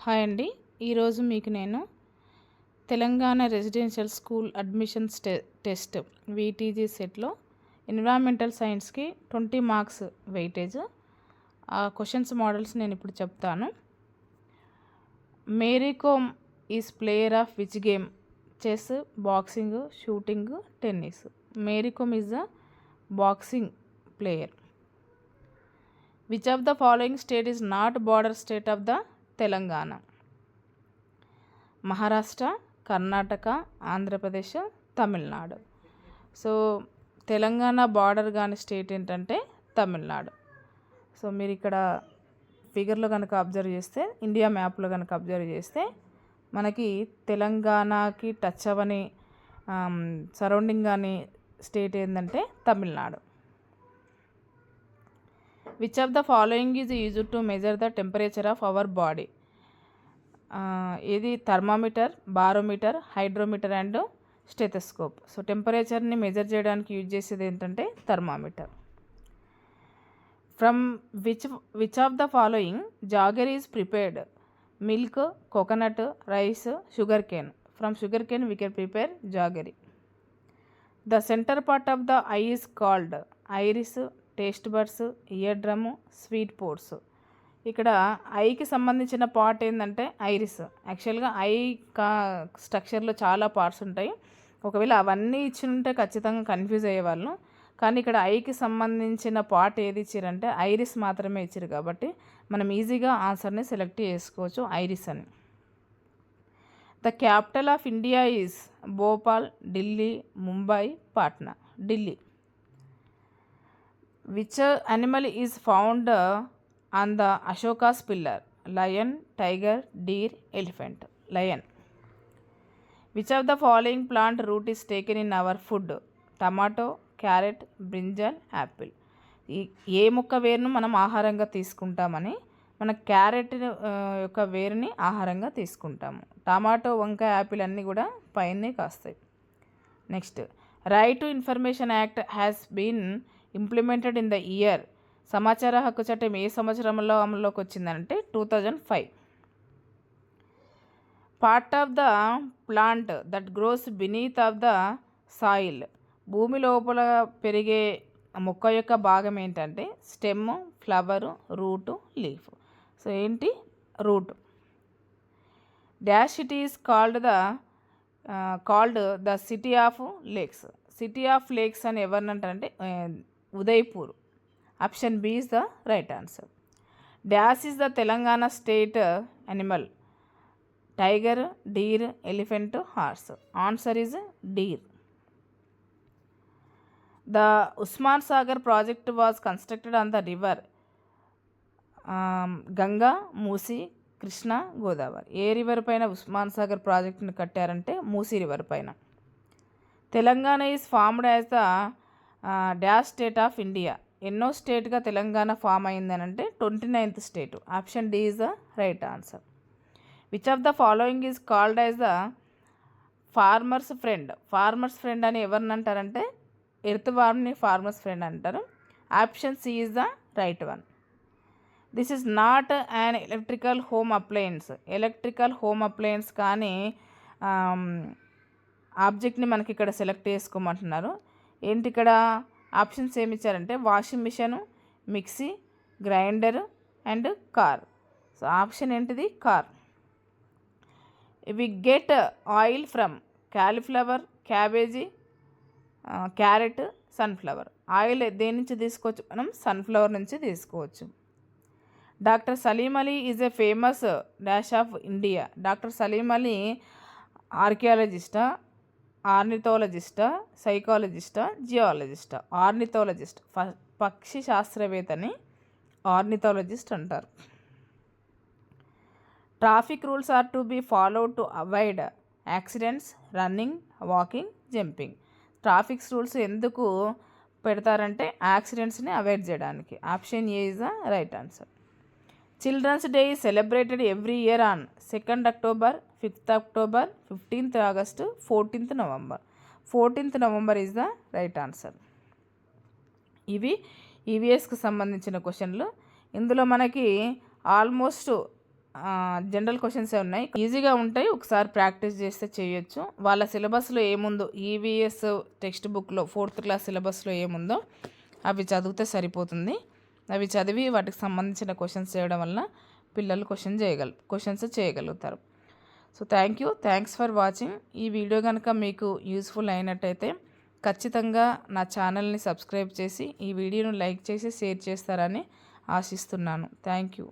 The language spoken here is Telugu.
హాయ్ అండి. ఈరోజు మీకు నేను Telangana residential school admissions test VTG సెట్లో ఎన్విరాన్మెంటల్ సైన్స్కి 20 మార్క్స్ వెయిటేజ్ ఆ క్వశ్చన్స్ మోడల్స్ నేను ఇప్పుడు చెప్తాను. Mary Kom is player of which game? Chess, boxing, shooting, tennis. Mary Kom is a boxing player. Which of the following state is not border state of the Telangana? Maharashtra, Karnataka, Andhra Pradesh, Tamil Nadu. So Telangana border కాని స్టేట్ ఏంటంటే తమిళనాడు. సో మీరు ఇక్కడ ఫిగర్లో కనుక అబ్జర్వ్ చేస్తే, ఇండియా మ్యాప్లో కనుక అబ్జర్వ్ చేస్తే మనకి తెలంగాణకి టచ్ అవ్వని సరౌండింగ్ కానీ స్టేట్ ఏంటంటే Tamil Nadu. Which of the following is used to measure the temperature of our body? ఇది thermometer, barometer, hydrometer and stethoscope. So టెంపరేచర్ని మెజర్ చేయడానికి యూజ్ చేసేది ఏంటంటే thermometer. From which of the following jaggery is prepared? Milk, coconut, rice, sugar cane. From sugar cane we can prepare jaggery. The centre part of the eye is called iris, taste buds, ear drum, sweat pores. ఇక్కడ ఐకి సంబంధించిన పార్ట్ ఏంటంటే ఐరిస్. యాక్చువల్గా ఐ స్ట్రక్చర్లో చాలా పార్ట్స్ ఉంటాయి. ఒకవేళ అవన్నీ ఇచ్చి ఉంటే ఖచ్చితంగా కన్ఫ్యూజ్ అయ్యేవాళ్ళు. కానీ ఇక్కడ ఐకి సంబంధించిన పార్ట్ ఏది ఇచ్చారంటే ఐరిస్ మాత్రమే ఇచ్చారు, కాబట్టి మనం ఈజీగా ఆన్సర్ని సెలెక్ట్ చేసుకోవచ్చు ఐరిస్ అని. The capital of India is Bhopal, Delhi, Mumbai, Patna. Delhi. Which animal is found on the Ashoka's pillar? Lion, tiger, deer, elephant. Lion. Which of the following plant root is taken in our food? Tomato, carrot, brinjal, apple. ఏ మొక్క వేరును మనం ఆహారంగా తీసుకుంటామని? మన క్యారెట్ యొక్క వేరుని ఆహారంగా తీసుకుంటాము. టమాటో, వంకాయ, యాపిల్ అన్నీ కూడా పైనే కాస్తాయి. Next, right to information act has been implemented in the year. సమాచార హక్కు చట్టం ఏ సంవత్సరంలో అమల్లోకి వచ్చిందంటే 2005. Part of the plant that grows beneath of the soil. భూమి లోపల పెరిగే మొక్క యొక్క భాగం ఏంటంటే stem, flower, root, leaf. So ఏంటి? Root. Dash city is called the city of lakes. City of lakes అని ఎవరిని అంటారంటే Udaipur. Option B is the right answer. Dash is the Telangana state animal? Tiger, deer, elephant, horse. Answer is deer. The Osman Sagar project was constructed on the river Ganga, Musi, Krishna, Godavari. ఏ రివర్ పైన ఉస్మాన్ సాగర్ ప్రాజెక్ట్ని కట్టారంటే మూసీ రివర్ పైన. Telangana is formed as the dash state of India. ఎన్నో స్టేట్గా తెలంగాణ ఫామ్ అయిందని అంటే 29th state. Option d is the right answer. Which of the following is called as the farmers friend? Farmers friend అని ఎవరిని అంటారంటే ఎర్త్ వార్మ్ని ఫార్మర్స్ ఫ్రెండ్ అంటారు. Option c is the right one. This is not an electrical home appliance. Electrical home appliance కానీ ఆబ్జెక్ట్ని మనకి ఇక్కడ సెలెక్ట్ చేసుకోమంటున్నారు. ఏంటి ఇక్కడ ఆప్షన్స్ ఏమి ఇచ్చారంటే washing machine, mixie, grinder and car. So option ఏంటిది? Car. We get oil from cauliflower, cabbage, carrot, sunflower. Oil దేని నుంచి తీసుకోవచ్చు? మనం సన్ఫ్లవర్ నుంచి తీసుకోవచ్చు. Doctor Salim Ali is a famous dash of India. Doctor Salim Ali ఆర్కియాలజిస్టా, ఆర్నిథాలజిస్టా, సైకాలజిస్టా, జియాలజిస్టా? ఆర్నిథాలజిస్ట్. పక్షి శాస్త్రవేత్తని ఆర్నిథాలజిస్ట్ అంటారు. Traffic rules are to be followed to avoid accidents, running, walking, jumping. Traffic rules ఎందుకు పెడతారంటే యాక్సిడెంట్స్ని అవాయిడ్ చేయడానికి. Option a is the right answer. Children's day is celebrated every year on 2nd October, 5th October, 15th August, 14th November. 14th November is the right answer. ఇవి ఈవీఎస్కి సంబంధించిన క్వశ్చన్లు. ఇందులో మనకి ఆల్మోస్ట్ జనరల్ క్వశ్చన్సే ఉన్నాయి, ఈజీగా ఉంటాయి. ఒకసారి ప్రాక్టీస్ చేస్తే చేయొచ్చు. వాళ్ళ సిలబస్లో ఏముందో ఈవీఎస్ టెక్స్ట్ బుక్లో 4th క్లాస్ సిలబస్లో ఏముందో అవి చదివితే సరిపోతుంది. అవి చదివి వాటికి సంబంధించిన క్వశ్చన్స్ చేయడం వల్ల పిల్లలు క్వశ్చన్స్ చేయగలుగుతారు. So thanks for watching. ఈ వీడియో కనుక మీకు యూస్ఫుల్ అయినట్టయితే ఖచ్చితంగా నా ఛానల్ని సబ్స్క్రైబ్ చేసి ఈ వీడియోను లైక్ చేసి షేర్ చేస్తారని ఆశిస్తున్నాను. Thank you.